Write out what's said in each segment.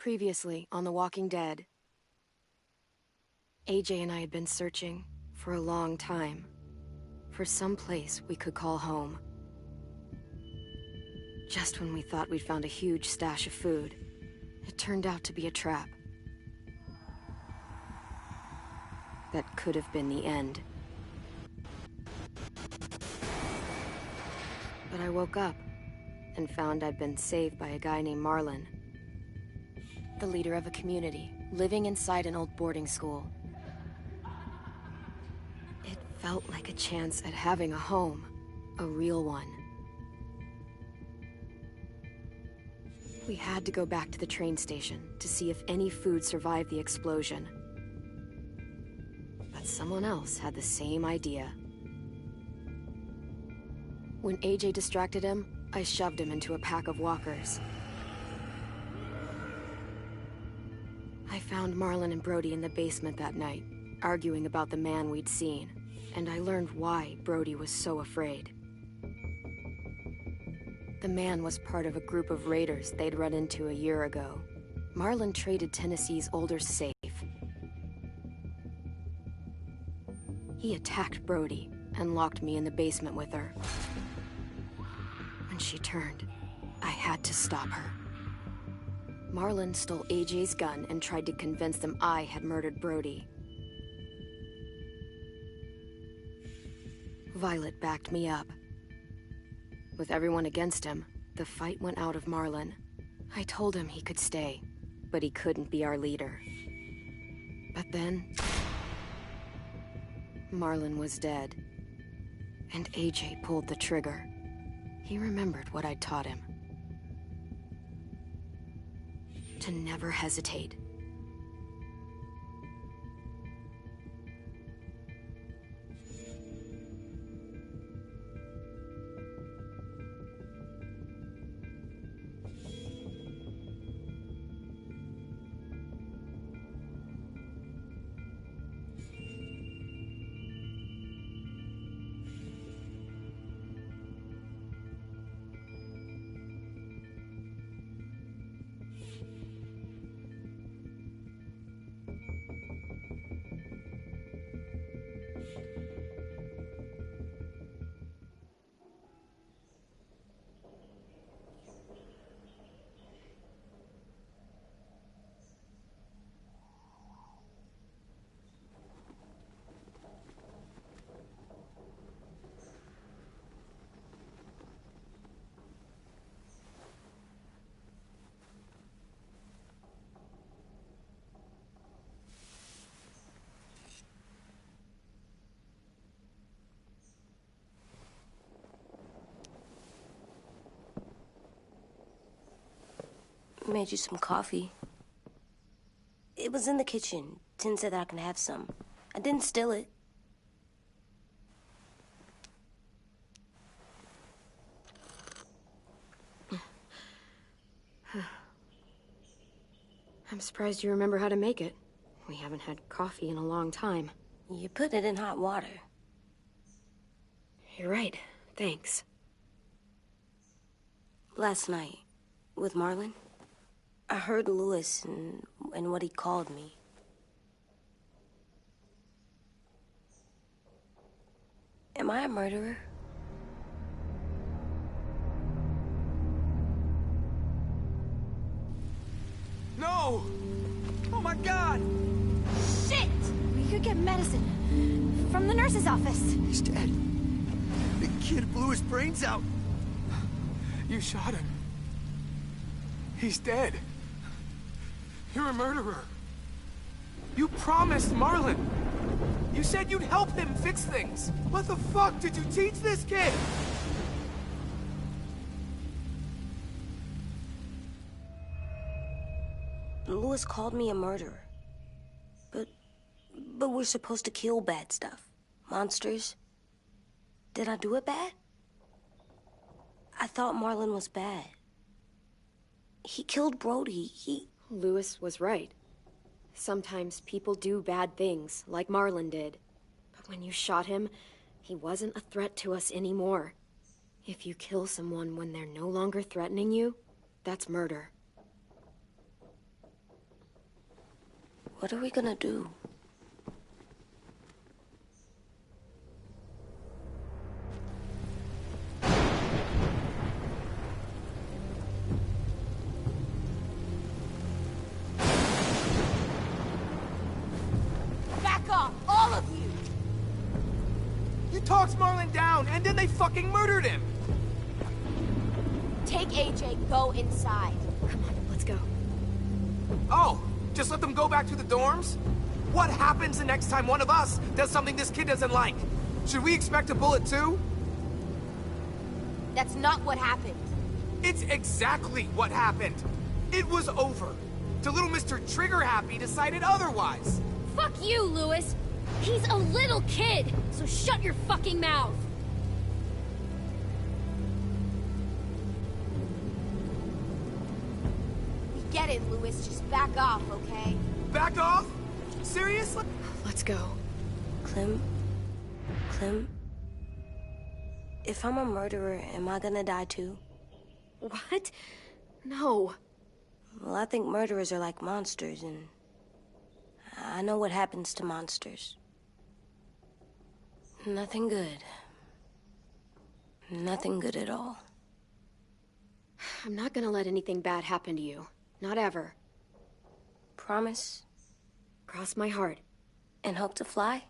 Previously on The Walking Dead, AJ and I had been searching for a long time for some place we could call home. Just when we thought we'd found a huge stash of food, it turned out to be a trap. That could have been the end. But I woke up and found I'd been saved by a guy named Marlon, the leader of a community, living inside an old boarding school. It felt like a chance at having a home, a real one. We had to go back to the train station to see if any food survived the explosion. But someone else had the same idea. When AJ distracted him, I shoved him into a pack of walkers. I found Marlon and Brody in the basement that night, arguing about the man we'd seen, and I learned why Brody was so afraid. The man was part of a group of raiders they'd run into a year ago. Marlon traded Tennessee's older safe. He attacked Brody and locked me in the basement with her. When she turned, I had to stop her. Marlon stole AJ's gun and tried to convince them I had murdered Brody. Violet backed me up. With everyone against him, the fight went out of Marlon. I told him he could stay, but he couldn't be our leader. But then, Marlon was dead, and AJ pulled the trigger. He remembered what I'd taught him. To never hesitate. Made you some coffee. It was in the kitchen. Tin said that I can have some. I didn't steal it. I'm surprised you remember how to make it. We haven't had coffee in a long time. You put it in hot water. You're right. Thanks. Last night, with Marlon, I heard Lewis and what he called me. Am I a murderer? No! Oh my God! Shit! We could get medicine from the nurse's office. He's dead. The kid blew his brains out. You shot him. He's dead. You're a murderer. You promised Marlon. You said you'd help him fix things. What the fuck did you teach this kid? Lewis called me a murderer. But we're supposed to kill bad stuff. Monsters. Did I do it bad? I thought Marlon was bad. He killed Brody. Lewis was right. Sometimes people do bad things, like Marlon did. But when you shot him, he wasn't a threat to us anymore. If you kill someone when they're no longer threatening you, that's murder. What are we gonna do? Back off, all of you! You talked Marlon down, and then they fucking murdered him! Take AJ, go inside. Come on, let's go. Oh, just let them go back to the dorms? What happens the next time one of us does something this kid doesn't like? Should we expect a bullet too? That's not what happened. It's exactly what happened. It was over. The little Mr. Trigger Happy decided otherwise. Fuck you, Lewis! He's a little kid, so shut your fucking mouth! We get it, Lewis. Just back off, okay? Back off? Seriously? Let's go. Clem? If I'm a murderer, am I gonna die too? What? No. Well, I think murderers are like monsters, and I know what happens to monsters. Nothing good. Nothing good at all. I'm not gonna let anything bad happen to you. Not ever. Promise? Cross my heart. And hope to fly?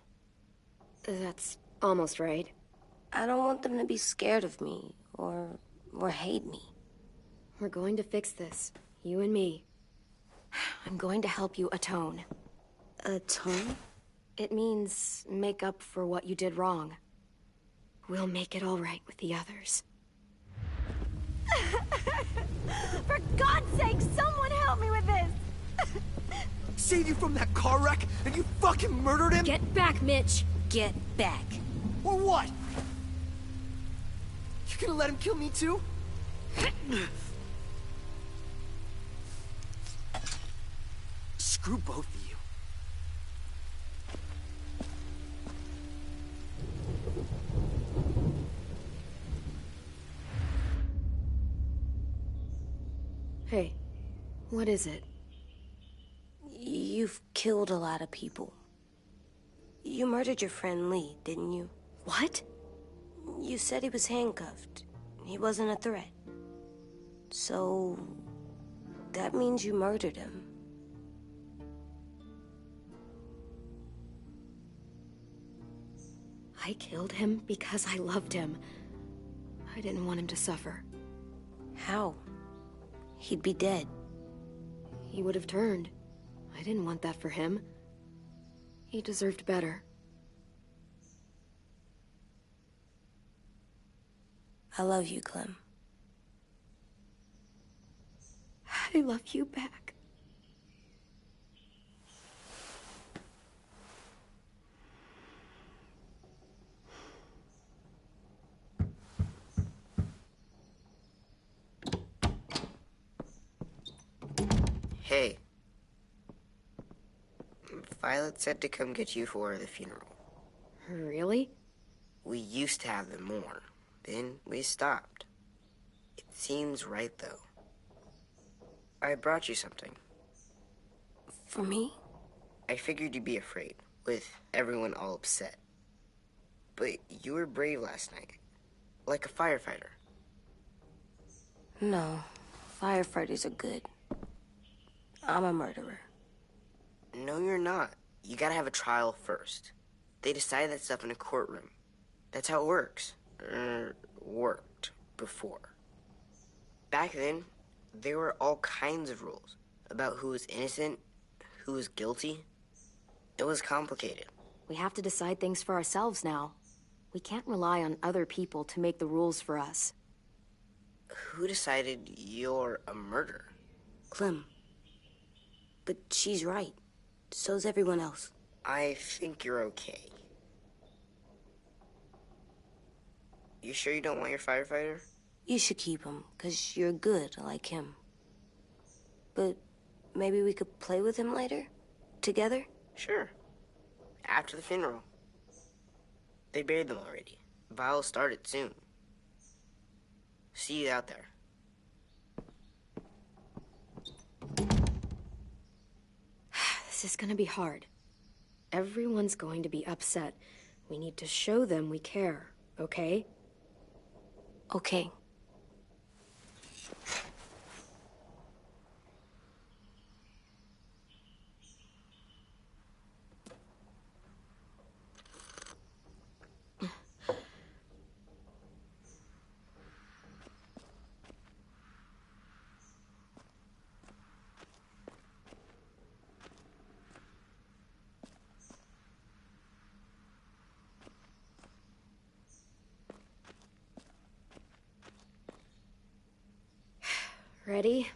That's almost right. I don't want them to be scared of me, or hate me. We're going to fix this. You and me. I'm going to help you atone. Atone? It means make up for what you did wrong. We'll make it all right with the others. For God's sake, someone help me with this! Saved you from that car wreck, and you fucking murdered him? Get back, Mitch! Get back. Or what? You gonna let him kill me too? Screw both of you. Hey, what is it? You've killed a lot of people. You murdered your friend Lee, didn't you? What? You said he was handcuffed. He wasn't a threat. So, that means you murdered him. I killed him because I loved him. I didn't want him to suffer. How? He'd be dead. He would have turned. I didn't want that for him. He deserved better. I love you, Clem. I love you back. Hey. Violet said to come get you for the funeral. Really? We used to have them more. Then we stopped. It seems right, though. I brought you something. For me? I figured you'd be afraid, with everyone all upset. But you were brave last night. Like a firefighter. No. Firefighters are good. I'm a murderer. No, you're not. You gotta have a trial first. They decide that stuff in a courtroom. That's how it works. Worked before. Back then, there were all kinds of rules about who was innocent, who was guilty. It was complicated. We have to decide things for ourselves now. We can't rely on other people to make the rules for us. Who decided you're a murderer? Clem. But she's right. So's everyone else. I think you're okay. You sure you don't want your firefighter? You should keep him, 'cause you're good like him. But maybe we could play with him later? Together? Sure. After the funeral. They buried them already. Vile'll start it soon. See you out there. This is gonna be hard. Everyone's going to be upset. We need to show them we care, okay? Okay. Ready?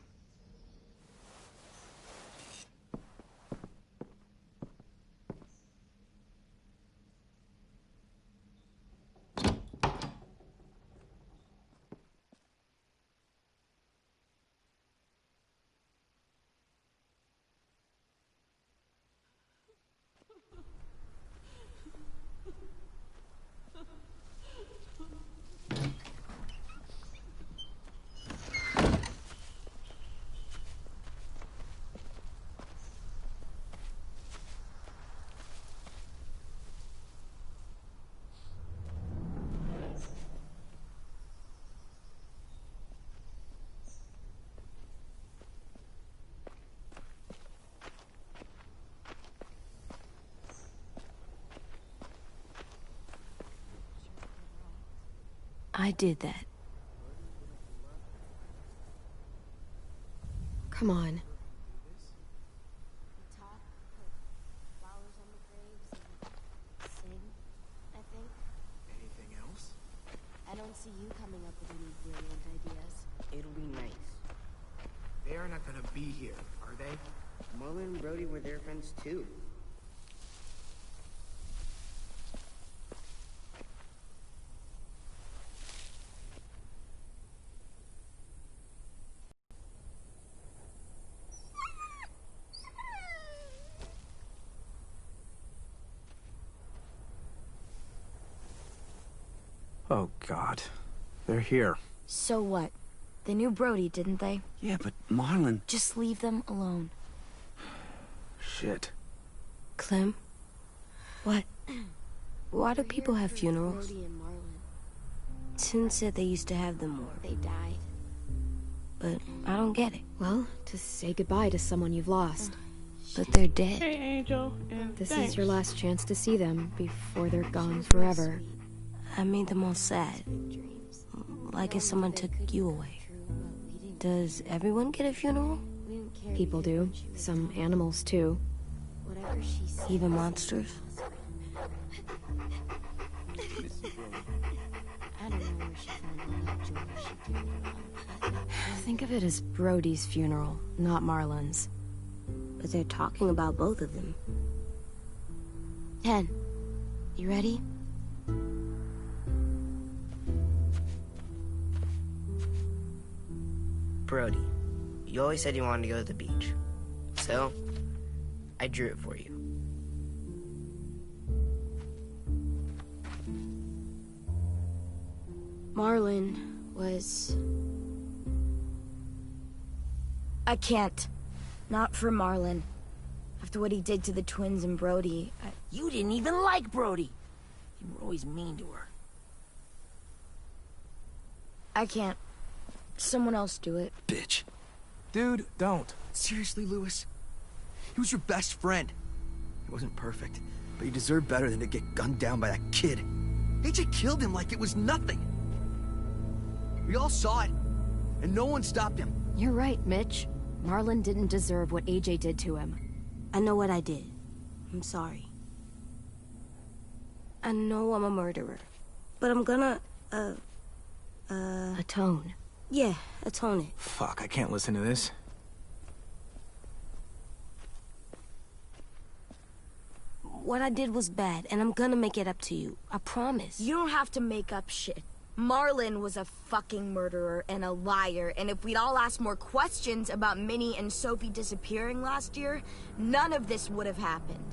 I did that. Come on. Talk, put flowers on the graves, and sing, I think. Anything else? I don't see you coming up with any brilliant ideas. It'll be nice. They are not gonna be here, are they? Marlon and Brody were their friends too. Oh, God. They're here. So what? They knew Brody, didn't they? Yeah, but Marlon... Just leave them alone. Shit. Clem? What? Why do people have funerals? Brody and Marlon. Tin said they used to have them more, They died. but I don't get it. Well, to say goodbye to someone you've lost. But they're dead. Hey, Angel, and This thanks. is your last chance to see them before they're gone forever. I made them all sad. Dreams. Like if someone took you away. Does everyone get a funeral? We didn't care. People do. Some animals, too. Whatever she said. Even monsters? I don't know where she found all that joy she did. Think of it as Brody's funeral, not Marlon's. But they're talking about both of them. 10. You ready? Brody, you always said you wanted to go to the beach. So, I drew it for you. Marlon was... I can't. Not for Marlon. After what he did to the twins and Brody, You didn't even like Brody. You were always mean to her. I can't. Someone else do it. Bitch. Dude, don't. Seriously, Lewis? He was your best friend. He wasn't perfect, but he deserved better than to get gunned down by that kid. AJ killed him like it was nothing. We all saw it, and no one stopped him. You're right, Mitch. Marlon didn't deserve what AJ did to him. I know what I did. I'm sorry. I know I'm a murderer. But I'm gonna, Atone. yeah, atone it. Fuck, I can't listen to this. What I did was bad, and I'm gonna make it up to you. I promise. You don't have to make up shit. Marlon was a fucking murderer and a liar, and if we'd all asked more questions about Minnie and Sophie disappearing last year, none of this would have happened.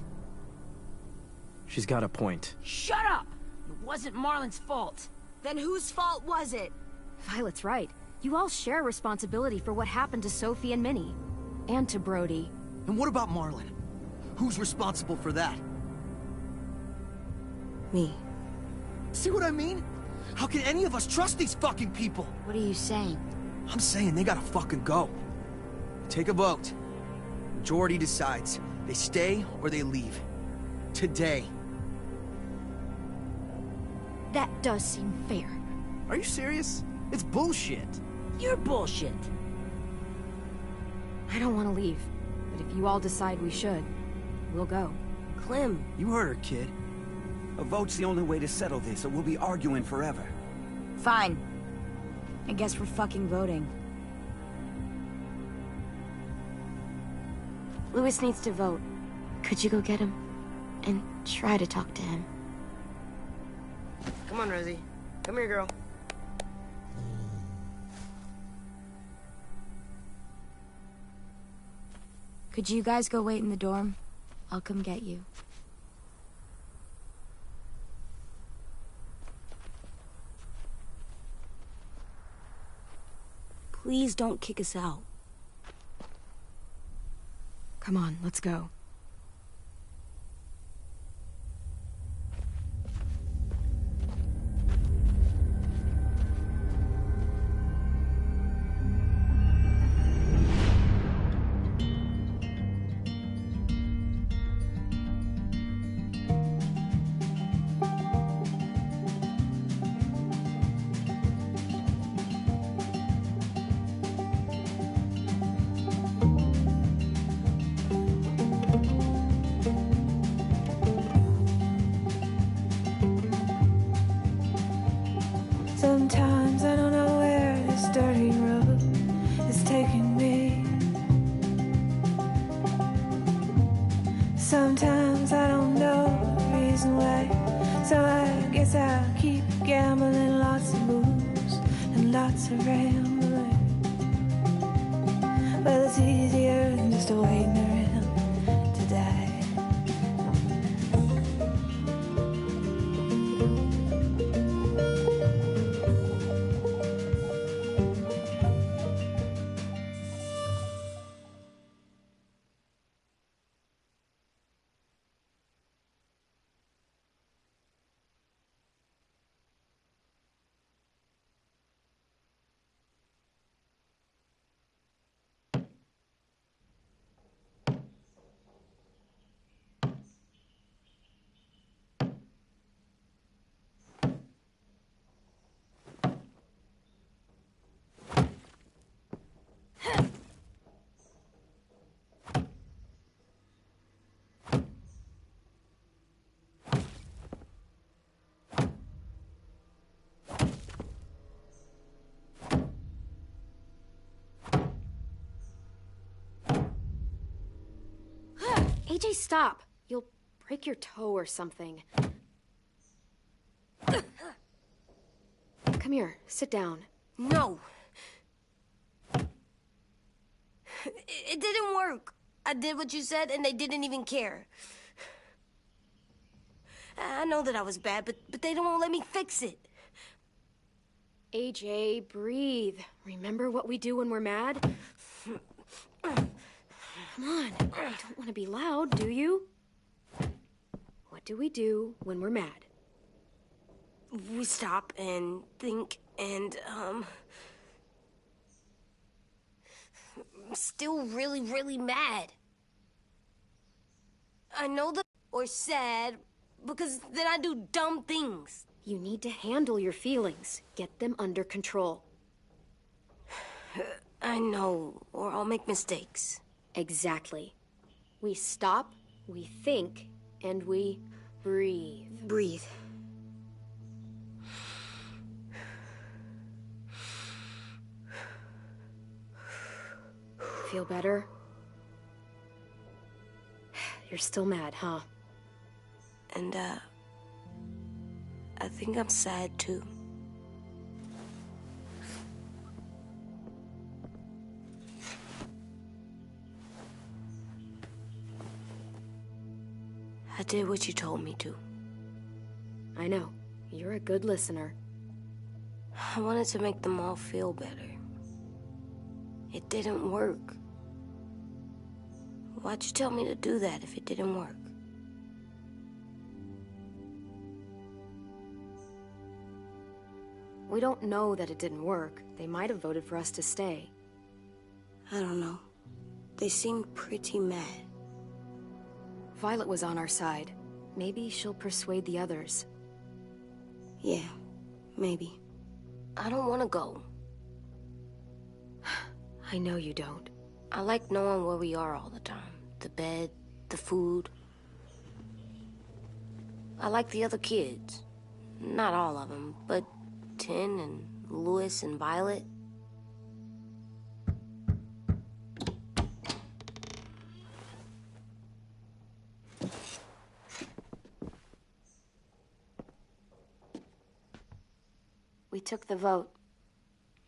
She's got a point. Shut up! It wasn't Marlon's fault. Then whose fault was it? Violet's right. You all share responsibility for what happened to Sophie and Minnie. And to Brody. And what about Marlon? Who's responsible for that? Me. See what I mean? How can any of us trust these fucking people? What are you saying? I'm saying they gotta fucking go. Take a vote. Majority decides. They stay or they leave. Today. That does seem fair. Are you serious? It's bullshit. You're bullshit. I don't want to leave, but if you all decide we should, we'll go. Clem. You heard her, kid. A vote's the only way to settle this, or we'll be arguing forever. Fine. I guess we're fucking voting. Louis needs to vote. Could you go get him? And try to talk to him. Come on, Rosie. Come here, girl. Could you guys go wait in the dorm? I'll come get you. Please don't kick us out. Come on, let's go. Sometimes I don't know where this dirty road is taking me. Sometimes I don't know the reason why. So I guess I'll keep gambling, lots of moves and lots of rambling. Well, it's easier than just waiting around to die. AJ, stop. You'll break your toe or something. Come here, sit down. No. It didn't work. I did what you said, and they didn't even care. I know that I was bad, but they don't let me fix it. AJ, breathe. Remember what we do when we're mad? Come on, you don't want to be loud, do you? What do we do when we're mad? We stop and think and, I'm still really, really mad. I know that, or sad, because then I do dumb things. You need to handle your feelings. Get them under control. I know, or I'll make mistakes. Exactly. We stop, we think, and we breathe. Breathe. Feel better? You're still mad, huh? And, I think I'm sad, too. I did what you told me to. I know. You're a good listener. I wanted to make them all feel better. It didn't work. Why'd you tell me to do that if it didn't work? We don't know that it didn't work. They might have voted for us to stay. I don't know. They seemed pretty mad. Violet was on our side. Maybe she'll persuade the others. Yeah, maybe. I don't want to go. I know you don't. I like knowing where we are all the time. The bed, the food. I like the other kids. Not all of them, but Tin and Louis and Violet. We took the vote.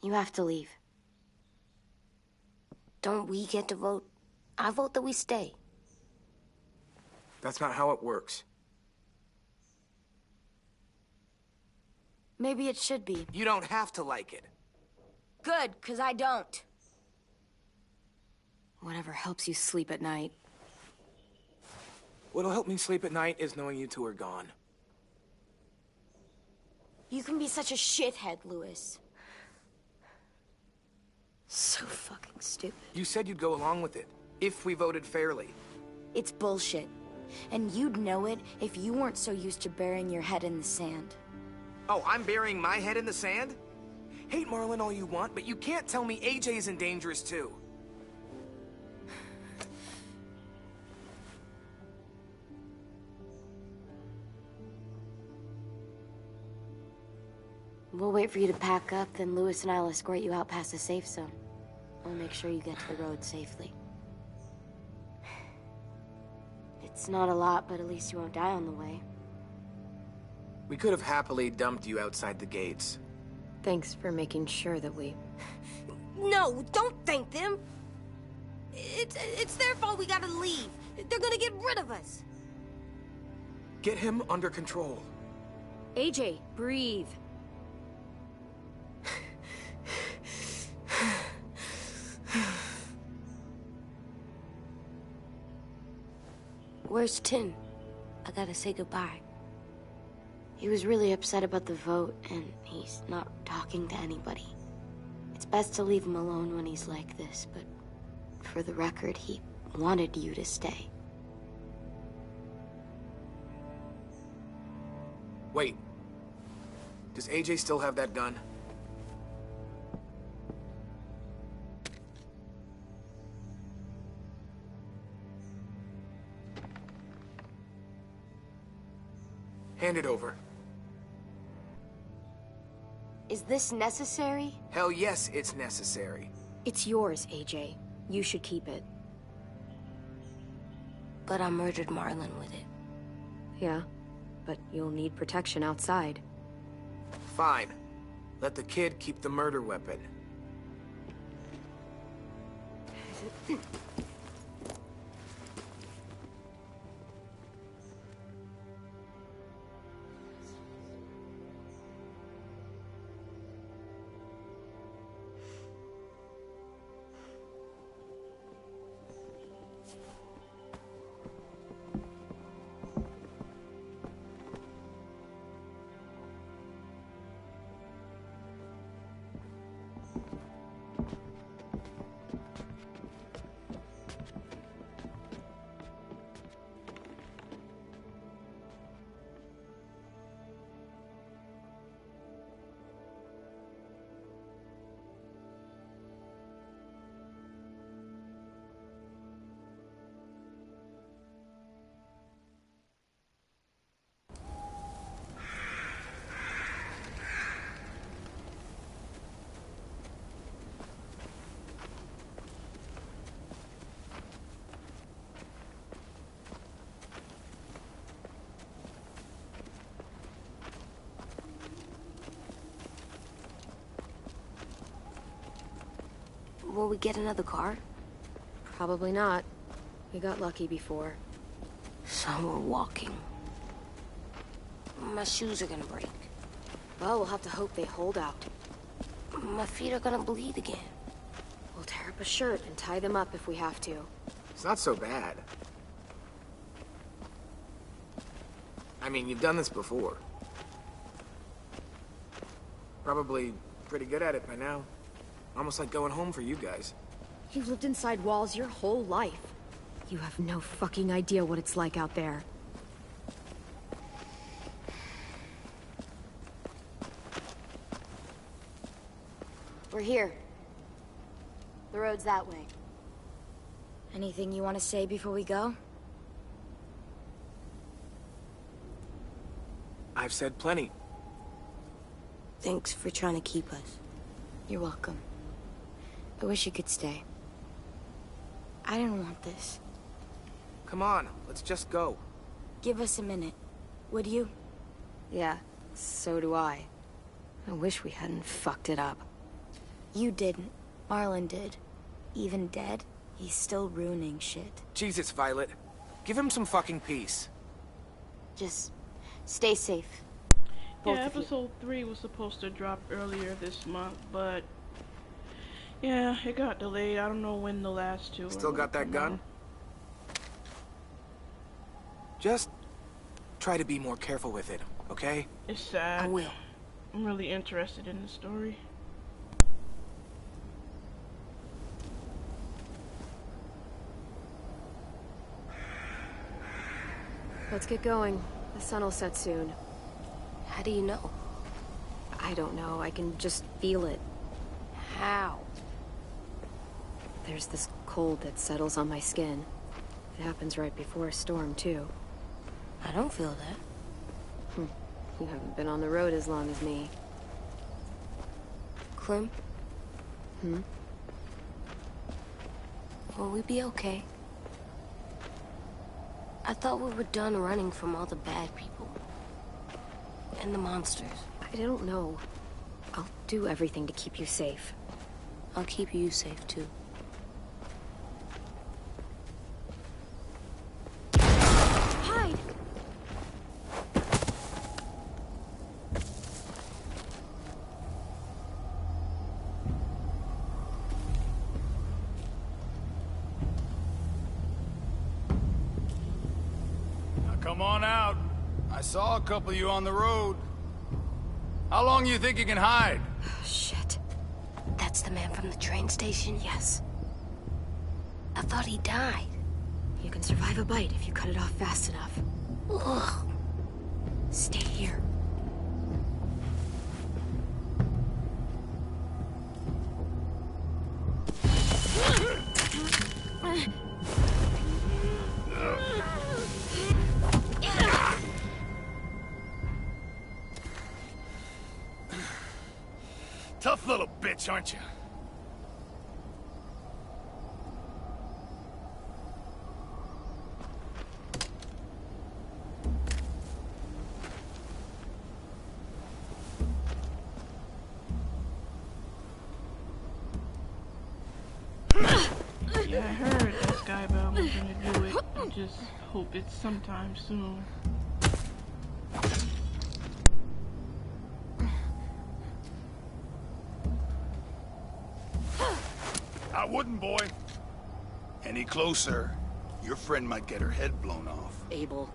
You have to leave. Don't we get to vote? I vote that we stay. That's not how it works. Maybe it should be. You don't have to like it. Good, 'cause I don't. Whatever helps you sleep at night. What'll help me sleep at night is knowing you two are gone. You can be such a shithead, Louis. So fucking stupid. You said you'd go along with it, if we voted fairly. It's bullshit. And you'd know it if you weren't so used to burying your head in the sand. Oh, I'm burying my head in the sand? Hate Marlon all you want, but you can't tell me AJ isn't dangerous too. We'll wait for you to pack up, then Louis and I'll escort you out past the safe zone. We'll make sure you get to the road safely. It's not a lot, but at least you won't die on the way. We could have happily dumped you outside the gates. Thanks for making sure that we... No, don't thank them. It's their fault we gotta leave. They're gonna get rid of us. Get him under control. AJ, breathe. Where's Tin? I gotta say goodbye. He was really upset about the vote, and he's not talking to anybody. It's best to leave him alone when he's like this, but for the record, he wanted you to stay. Wait. Does AJ still have that gun? Hand it over. Is this necessary? Hell yes, it's necessary. It's yours, AJ. You should keep it. But I murdered Marlon with it. Yeah, but you'll need protection outside. Fine. Let the kid keep the murder weapon. Will we get another car? Probably not. We got lucky before. So we're walking. My shoes are gonna break. Well, we'll have to hope they hold out. My feet are gonna bleed again. We'll tear up a shirt and tie them up if we have to. It's not so bad. I mean, you've done this before. Probably pretty good at it by now. Almost like going home for you guys. You've lived inside walls your whole life. You have no fucking idea what it's like out there. We're here. The road's that way. Anything you want to say before we go? I've said plenty. Thanks for trying to keep us. You're welcome. I wish you could stay. I didn't want this. Come on, let's just go. Give us a minute, would you? Yeah, so do I. I wish we hadn't fucked it up. You didn't. Marlon did. Even dead, he's still ruining shit. Jesus, Violet. Give him some fucking peace. Just stay safe. Yeah, episode 3 was supposed to drop earlier this month, but yeah, it got delayed. I don't know when the last two. Still got that gun? Just try to be more careful with it, okay? It's sad. I will. I'm really interested in the story. Let's get going. The sun will set soon. How do you know? I don't know. I can just feel it. How? There's this cold that settles on my skin. It happens right before a storm, too. I don't feel that. You haven't been on the road as long as me. Clem? Will we be okay? I thought we were done running from all the bad people. And the monsters. I don't know. I'll do everything to keep you safe. I'll keep you safe, too. Hide! Now come on out. I saw a couple of you on the road. How long do you think you can hide? Shit. That's the man from the train station? Yes. I thought he died. You can survive a bite if you cut it off fast enough. Ugh. Stay here. Tough little bitch, aren't you? Yeah, I heard that Skybound was gonna do it. I just hope it's sometime soon. I wouldn't, boy. Any closer, your friend might get her head blown off. Abel.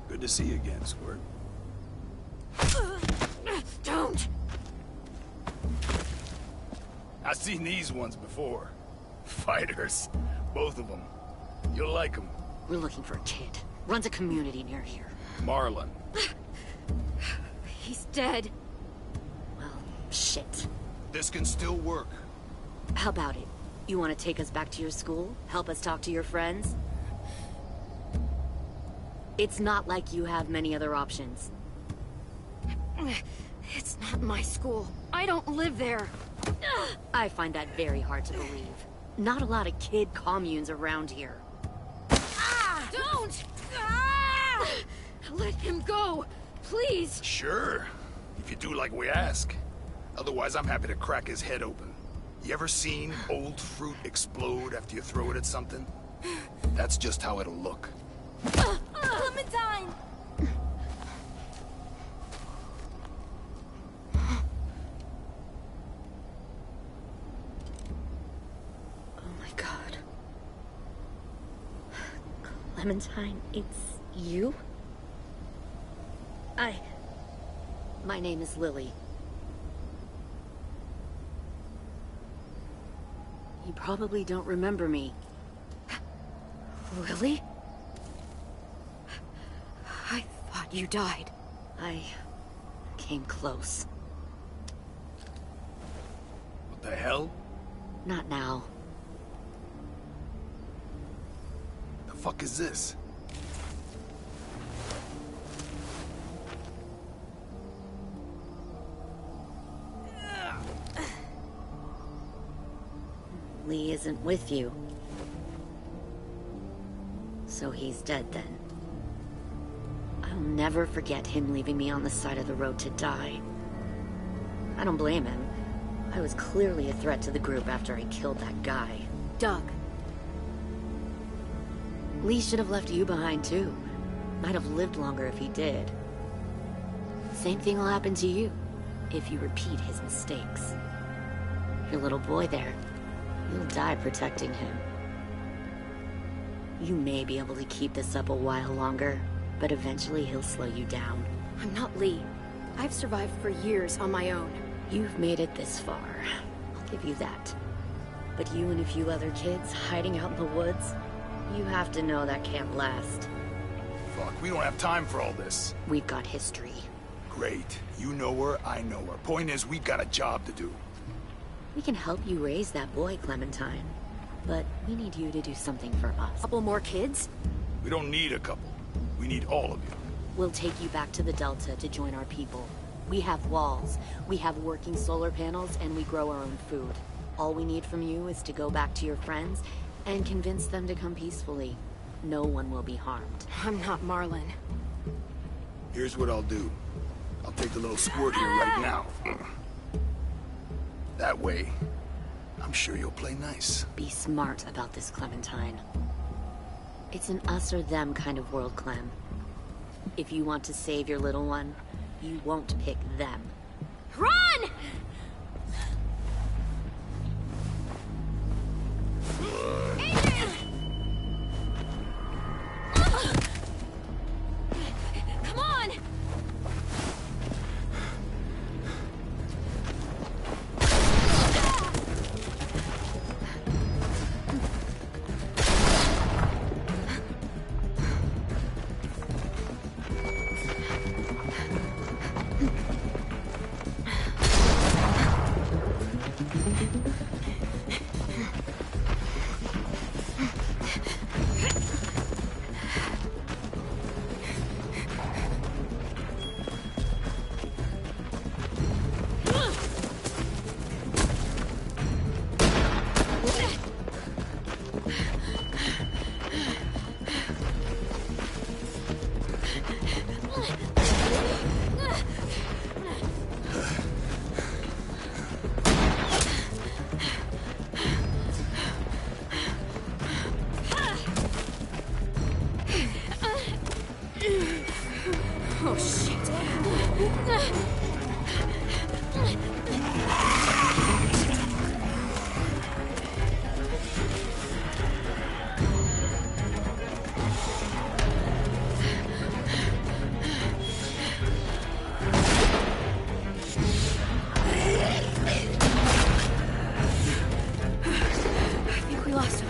Good to see you again, Squirt. Don't! I've seen these ones before. Fighters. Both of them. You'll like them. We're looking for a kid. Runs a community near here. Marlon. He's dead. Well, shit. This can still work. How about it? You want to take us back to your school? Help us talk to your friends? It's not like you have many other options. It's not my school. I don't live there. I find that very hard to believe. Not a lot of kid communes around here. Don't! Let him go, please. Sure. If you do like we ask. Otherwise, I'm happy to crack his head open. You ever seen old fruit explode after you throw it at something? That's just how it'll look. Clementine! Clementine, it's you? My name is Lily. You probably don't remember me. Lily? I thought you died. I came close. What the hell? Not now. The fuck is this? Lee isn't with you. So he's dead then. I'll never forget him leaving me on the side of the road to die. I don't blame him. I was clearly a threat to the group after I killed that guy. Doug. Lee should have left you behind too. Might have lived longer if he did. Same thing will happen to you, if you repeat his mistakes. Your little boy there, you'll die protecting him. You may be able to keep this up a while longer, but eventually he'll slow you down. I'm not Lee. I've survived for years on my own. You've made it this far. I'll give you that. But you and a few other kids hiding out in the woods, you have to know that can't last. Fuck, we don't have time for all this. We've got history. Great. You know her, I know her. Point is, we've got a job to do. We can help you raise that boy, Clementine. But we need you to do something for us. Couple more kids? We don't need a couple. We need all of you. We'll take you back to the Delta to join our people. We have walls, we have working solar panels, and we grow our own food. All we need from you is to go back to your friends and convince them to come peacefully. No one will be harmed. I'm not Marlon. Here's what I'll do. I'll take the little squirt here right now. That way, I'm sure you'll play nice. Be smart about this, Clementine. It's an us or them kind of world, Clem. If you want to save your little one, you won't pick them. Run! Adrian! Come on! Oh, shit. I think we lost him.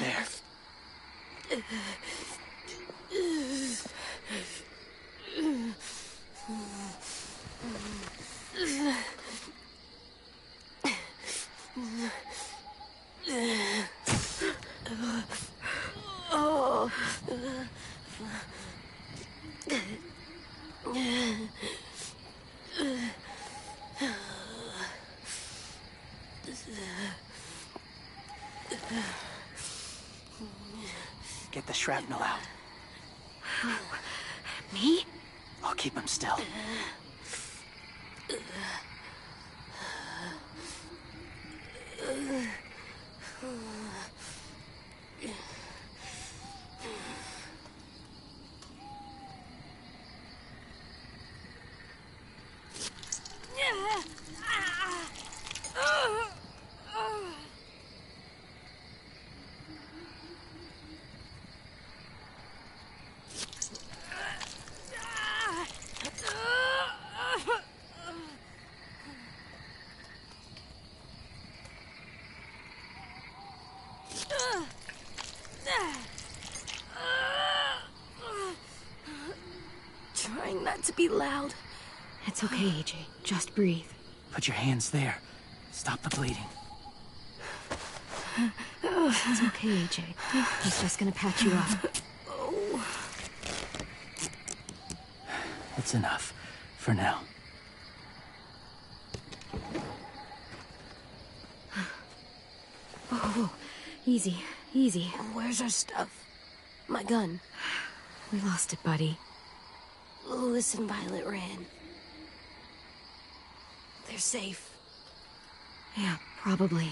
There. Get the shrapnel out. Me? I'll keep him still. Trying not to be loud. It's okay, AJ. Just breathe. Put your hands there. Stop the bleeding. It's okay, AJ. He's just gonna patch you up. Oh. It's enough. For now. Whoa. Easy. Easy. Where's our stuff? My gun. We lost it, buddy. Louis and Violet ran. They're safe. Yeah, probably.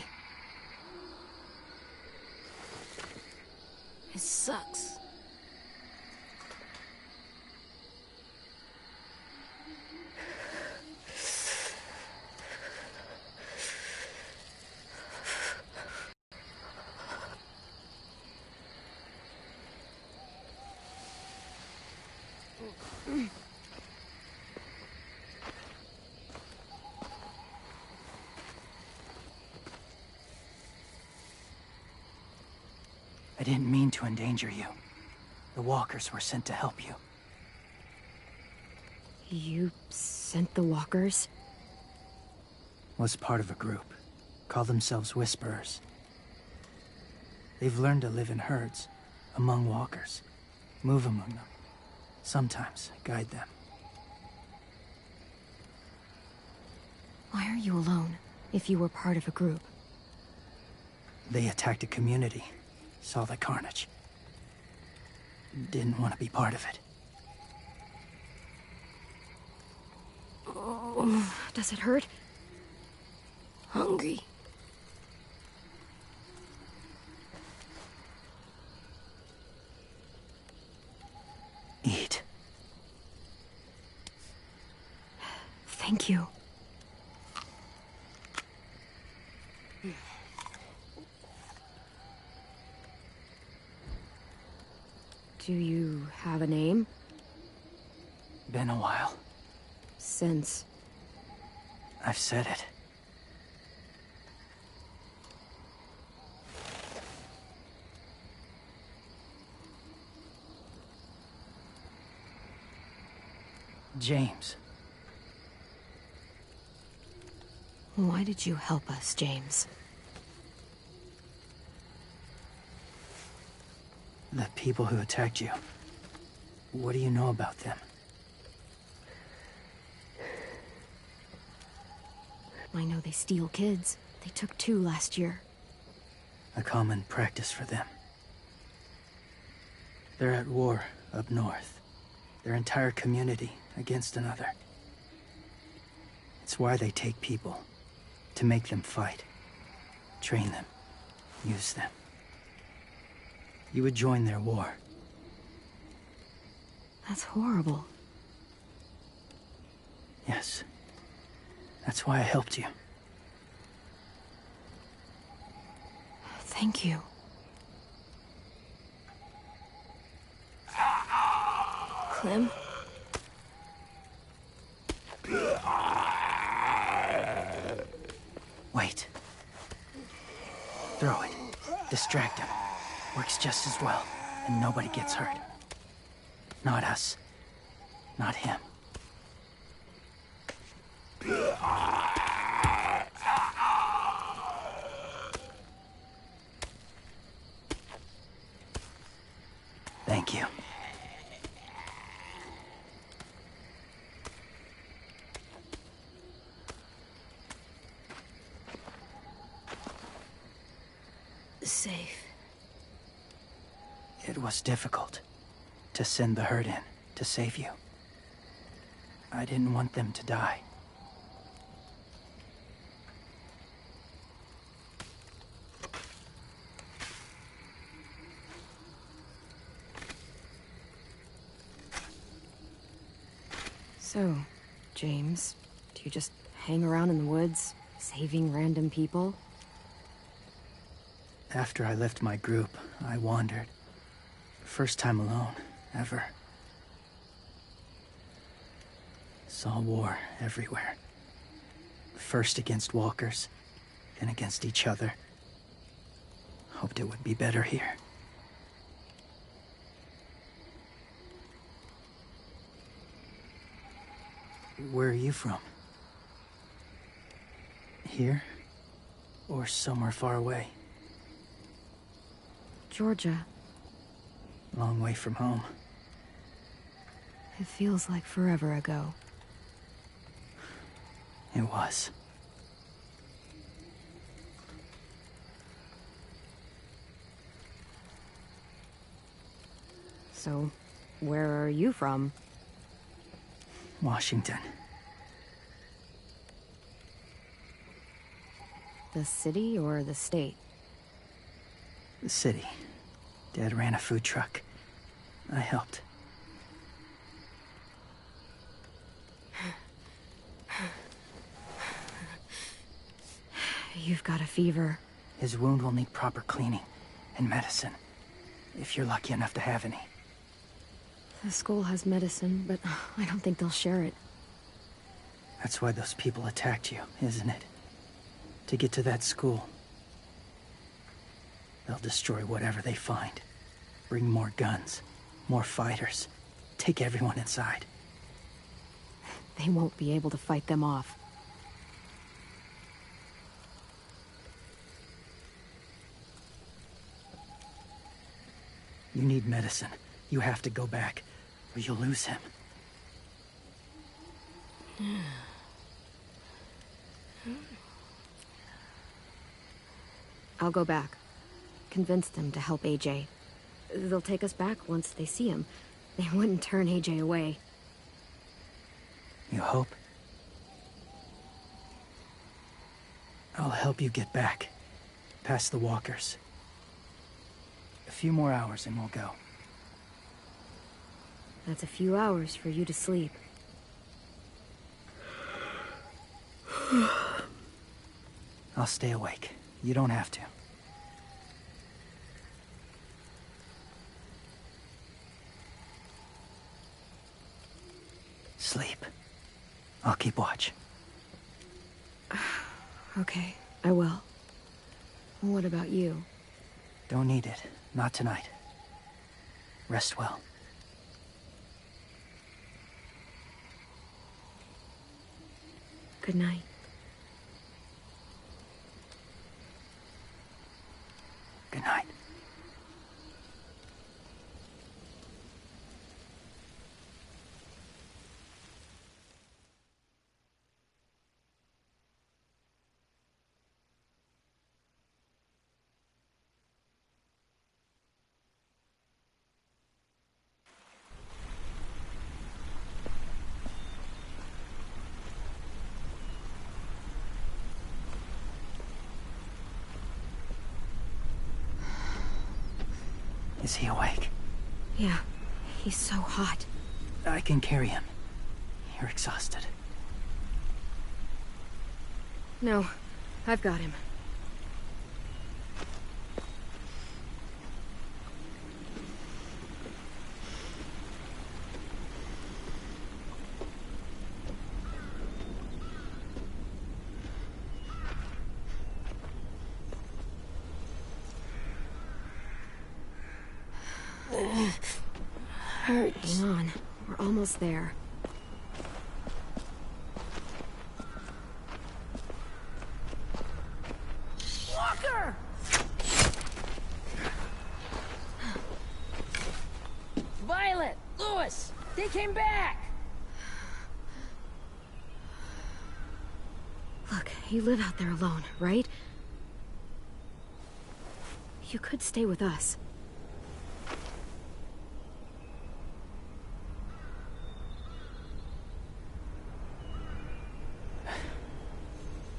It sucks. I didn't mean to endanger you. The walkers were sent to help you. You sent the walkers? Was part of a group. Call themselves Whisperers. They've learned to live in herds, among walkers. Move among them. Sometimes guide them. Why are you alone, if you were part of a group? They attacked a community. Saw the carnage. Didn't want to be part of it. Oh, does it hurt? Hungry. Eat. Thank you. Do you have a name? Been a while. Since... I've said it. James. Why did you help us, James? The people who attacked you. What do you know about them? I know they steal kids. They took 2 last year. A common practice for them. They're at war up north. Their entire community against another. It's why they take people. To make them fight. Train them. Use them. You would join their war. That's horrible. Yes. That's why I helped you. Thank you. Clem? Wait. Throw it. Distract him. Works just as well, and nobody gets hurt. Not us. Not him. Thank you. Safe. It was difficult to send the herd in to save you. I didn't want them to die. So, James, do you just hang around in the woods, saving random people? After I left my group, I wandered. First time alone, ever. Saw war everywhere. First against walkers, then against each other. Hoped it would be better here. Where are you from? Here? Or somewhere far away? Georgia. Long way from home. It feels like forever ago. It was. So, where are you from? Washington. The city or the state? The city. Dad ran a food truck. I helped. You've got a fever. His wound will need proper cleaning and medicine, if you're lucky enough to have any. The school has medicine, but I don't think they'll share it. That's why those people attacked you, isn't it? To get to that school. They'll destroy whatever they find. Bring more guns, more fighters. Take everyone inside. They won't be able to fight them off. You need medicine. You have to go back, or you'll lose him. I'll go back. Convince them to help AJ. They'll take us back once they see him. They wouldn't turn AJ away. You hope? I'll help you get back. Past the walkers. A few more hours and we'll go. That's a few hours for you to sleep. I'll stay awake. You don't have to. Sleep. I'll keep watch. Okay, I will. What about you? Don't need it. Not tonight. Rest well. Good night. Good night. Is he awake? Yeah, he's so hot. I can carry him. You're exhausted. No, I've got him. Hurts. Hang on. We're almost there. Walker! Violet! Lewis! They came back! Look, you live out there alone, right? You could stay with us.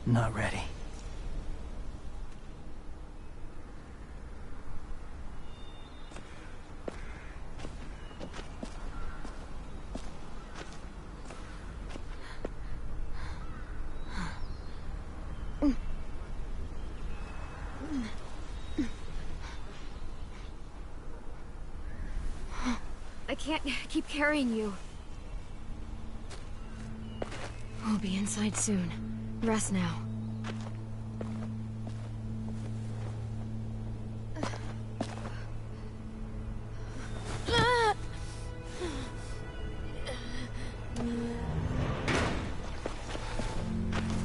Not ready. I can't keep carrying you. We'll be inside soon. Rest now.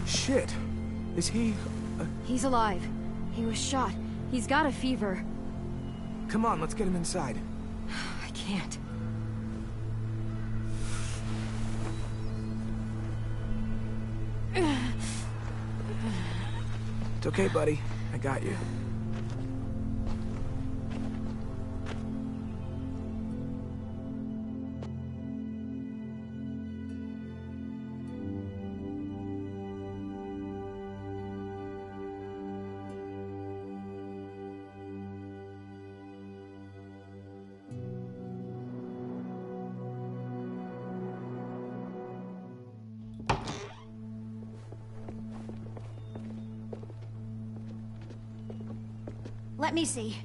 Shit. Is he... He's alive. He was shot. He's got a fever. Come on, let's get him inside. I can't. It's okay, buddy. I got you. Let me see.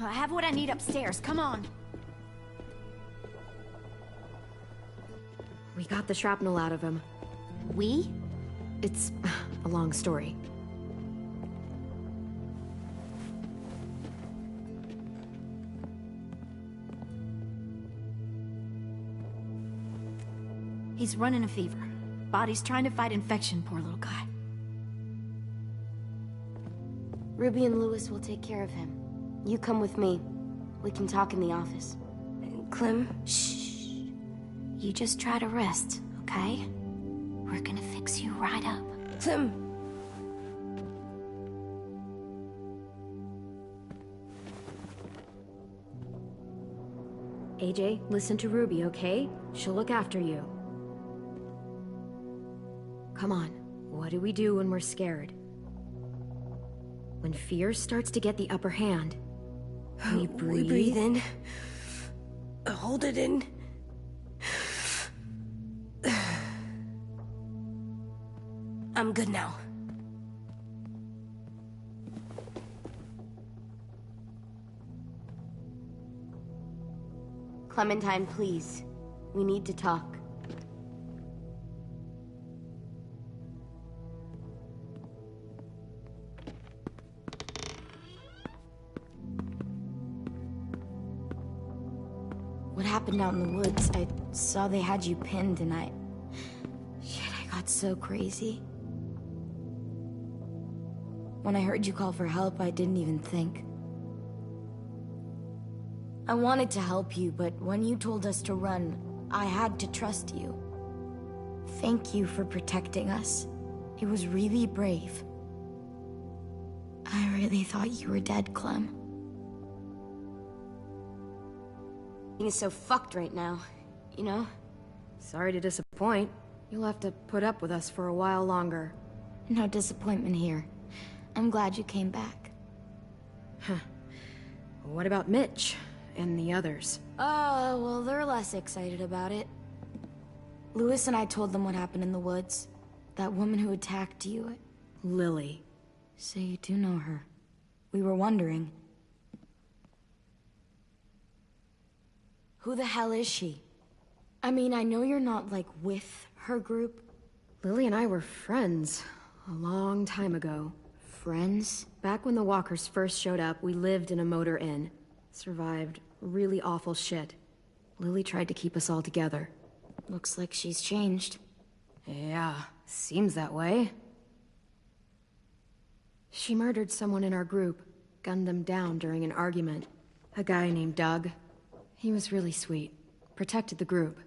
I have what I need upstairs. Come on. We got the shrapnel out of him. We? It's a long story. He's running a fever. Body's trying to fight infection, poor little guy. Ruby and Lewis will take care of him. You come with me. We can talk in the office. Clem? Shh. You just try to rest, okay? We're gonna fix you right up. Clem! AJ, listen to Ruby, okay? She'll look after you. Come on. What do we do when we're scared? When fear starts to get the upper hand, we breathe. We breathe in. Hold it in. I'm good now. Clementine, please. We need to talk. What happened out in the woods? I saw they had you pinned and Shit, I got so crazy. When I heard you call for help, I didn't even think. I wanted to help you, but when you told us to run, I had to trust you. Thank you for protecting us. It was really brave. I really thought you were dead, Clem. Is so fucked right now, you know? Sorry to disappoint. You'll have to put up with us for a while longer. No disappointment here. I'm glad you came back. Huh. What about Mitch and the others? Oh, well, they're less excited about it. Lewis and I told them what happened in the woods. That woman who attacked you. Lily. So you do know her. We were wondering. Who the hell is she? I mean, I know you're not, like, with her group. Lily and I were friends a long time ago. friends? Back when the walkers first showed up, we lived in a motor inn. Survived really awful shit. Lily tried to keep us all together. Looks like she's changed. Yeah, seems that way. She murdered someone in our group, gunned them down during an argument. A guy named Doug. He was really sweet. Protected the group.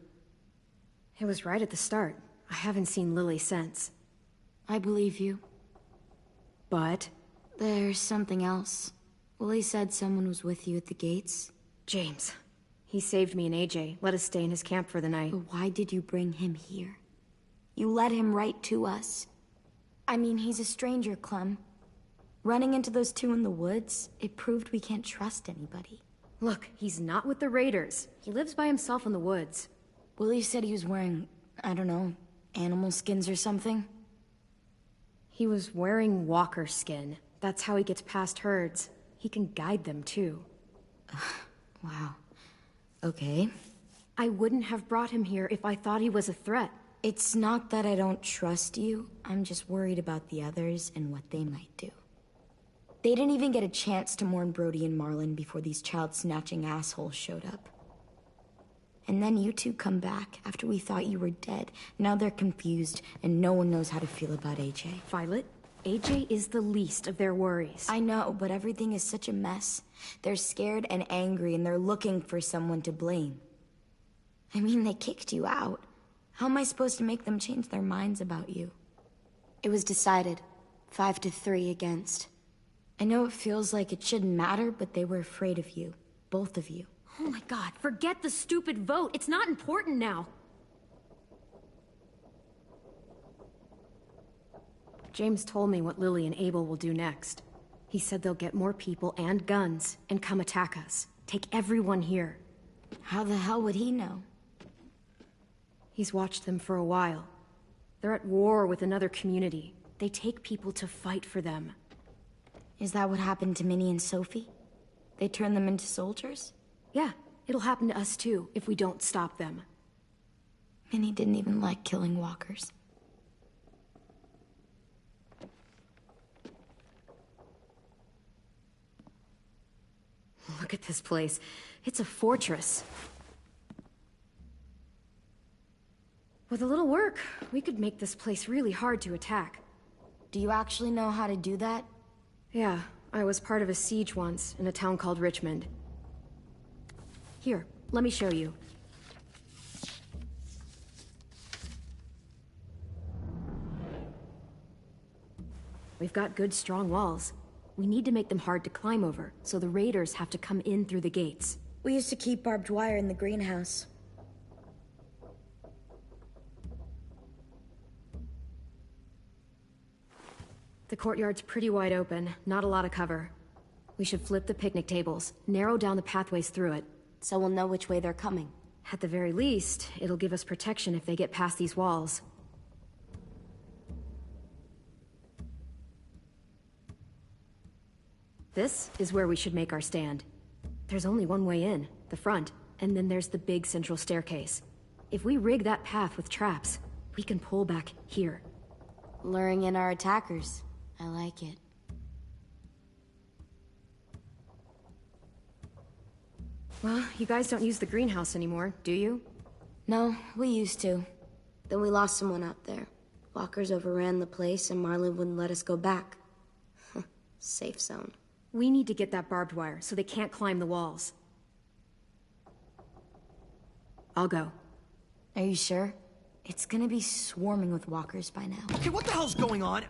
It was right at the start. I haven't seen Lily since. I believe you. But? There's something else. Willie said someone was with you at the gates. James. He saved me and AJ, let us stay in his camp for the night. But why did you bring him here? You led him right to us. I mean, he's a stranger, Clem. Running into those two in the woods, it proved we can't trust anybody. Look, he's not with the Raiders. He lives by himself in the woods. Willie said he was wearing, I don't know, animal skins or something. He was wearing walker skin. That's how he gets past herds. He can guide them, too. Wow. Okay. I wouldn't have brought him here if I thought he was a threat. It's not that I don't trust you. I'm just worried about the others and what they might do. They didn't even get a chance to mourn Brody and Marlon before these child-snatching assholes showed up. And then you two come back after we thought you were dead. Now they're confused, and no one knows how to feel about AJ. Violet, AJ is the least of their worries. I know, but everything is such a mess. They're scared and angry, and they're looking for someone to blame. I mean, they kicked you out. How am I supposed to make them change their minds about you? It was decided. 5-3 against. I know it feels like it shouldn't matter, but they were afraid of you. Both of you. Oh my god, forget the stupid vote. It's not important now. James told me what Lily and Abel will do next. He said they'll get more people and guns and come attack us. Take everyone here. How the hell would he know? He's watched them for a while. They're at war with another community. They take people to fight for them. Is that what happened to Minnie and Sophie? They turn them into soldiers? Yeah, it'll happen to us too, if we don't stop them. Minnie didn't even like killing walkers. Look at this place. It's a fortress. With a little work, we could make this place really hard to attack. Do you actually know how to do that? Yeah, I was part of a siege once, in a town called Richmond. Here, let me show you. We've got good, strong walls. We need to make them hard to climb over, so the raiders have to come in through the gates. We used to keep barbed wire in the greenhouse. The courtyard's pretty wide open, not a lot of cover. We should flip the picnic tables, narrow down the pathways through it. So we'll know which way they're coming. At the very least, it'll give us protection if they get past these walls. This is where we should make our stand. There's only one way in, the front, and then there's the big central staircase. If we rig that path with traps, we can pull back here. Luring in our attackers. I like it. Well, you guys don't use the greenhouse anymore, do you? No, we used to. Then we lost someone out there. Walkers overran the place and Marlon wouldn't let us go back. Safe zone. We need to get that barbed wire so they can't climb the walls. I'll go. Are you sure? It's gonna be swarming with walkers by now. Okay, what the hell's going on?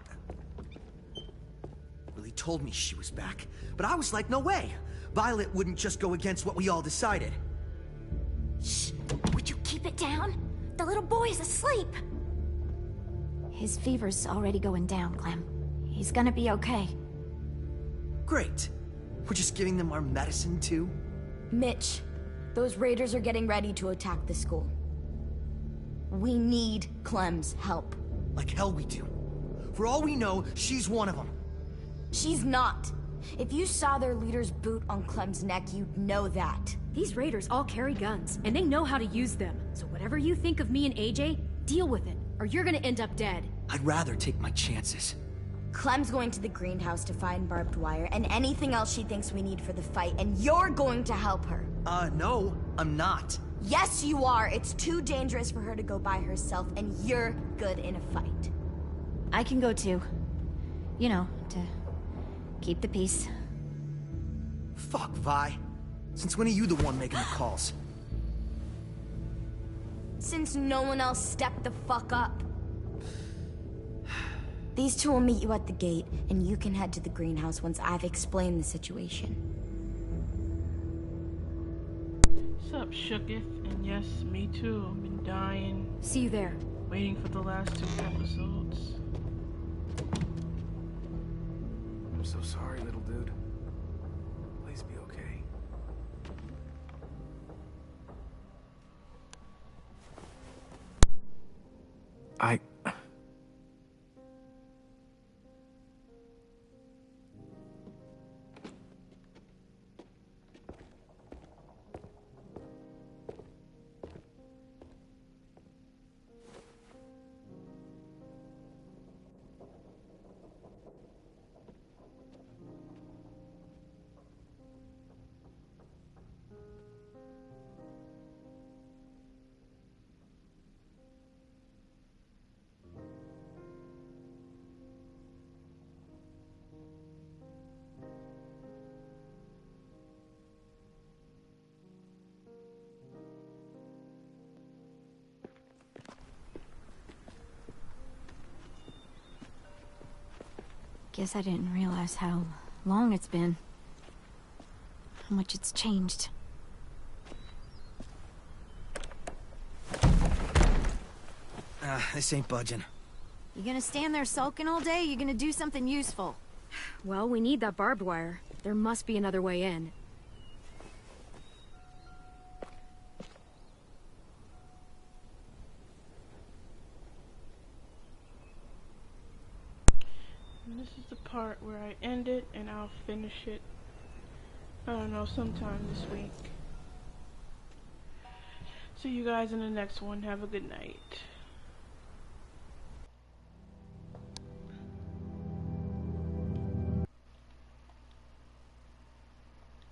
Lily told me she was back, but I was like, no way. Violet wouldn't just go against what we all decided. Shh! Would you keep it down? The little boy's asleep! His fever's already going down, Clem. He's gonna be okay. Great. We're just giving them our medicine, too? Mitch, those raiders are getting ready to attack the school. We need Clem's help. Like hell we do. For all we know, she's one of them. She's not. If you saw their leader's boot on Clem's neck, you'd know that. These raiders all carry guns, and they know how to use them. So whatever you think of me and AJ, deal with it, or you're gonna end up dead. I'd rather take my chances. Clem's going to the greenhouse to find barbed wire and anything else she thinks we need for the fight, and you're going to help her. No, I'm not. Yes, you are. It's too dangerous for her to go by herself, and you're good in a fight. I can go too. You know, to keep the peace. Fuck, Vi. Since when are you the one making the calls? Since no one else stepped the fuck up. These two will meet you at the gate, and you can head to the greenhouse once I've explained the situation. What's up, Shooketh? And yes, me too. I've been dying. See you there. Waiting for the last 2 episodes. I'm so sorry, little dude. Please be okay. Guess I didn't realize how long it's been. How much it's changed. This ain't budging. You gonna stand there sulking all day? You gonna do something useful? Well, we need that barbed wire. There must be another way in. And this is the part where I end it, and I'll finish it, I don't know, sometime this week. See you guys in the next one. Have a good night.